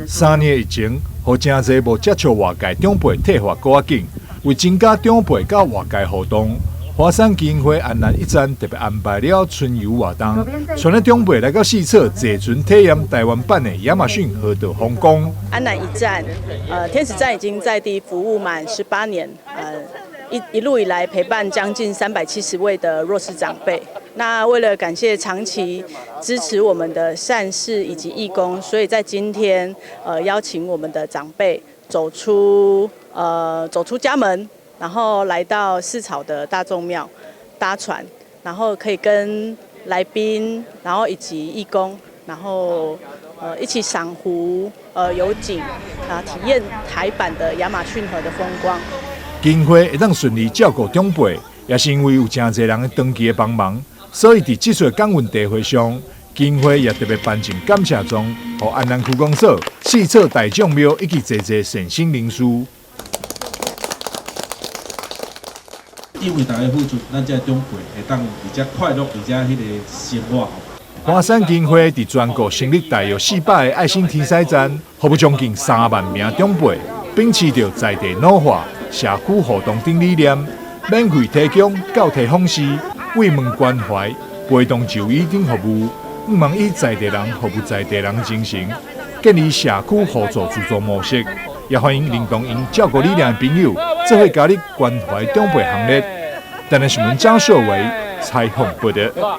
3年以前，互真侪无接触外界长辈退化更紧，为增加长辈甲外界互动。华山基金会安南一站特别安排了春游活动，带了长辈来到四侧坐船体验台湾版的亚马逊河道风光。安南一站，天使站已经在地服务满18年，一路以来陪伴将近370位的弱势长辈。那为了感谢长期支持我们的善事以及义工，所以在今天邀请我们的长辈走出家门。然后来到四草的大众庙搭船，然后可以跟来宾，然后以及义工，然后一起赏湖、游景体验台版的亚马逊河的风光。基金会会当顺利照顾长辈，也是因为有真侪人长期的帮忙，所以在这次感恩大会上，基金会也特别颁证感谢状，予安南区公所、四侧大众庙以及侪善心人士。因为大家付出，咱这长辈会当而且快乐，而且迄个生活。华山基金会伫全国成立大约400个爱心天使站，服务将近3万名长辈，秉持着在地老化、社区互动等理念，免费提供教体访视、慰问关怀、陪同就医等服务，毋茫以在地人服务在地人精神，建立社区互助自助模式。也欢迎认同因照顾理念的朋友，做伙加入关怀长辈行列。但是新闻张硕维采访报道。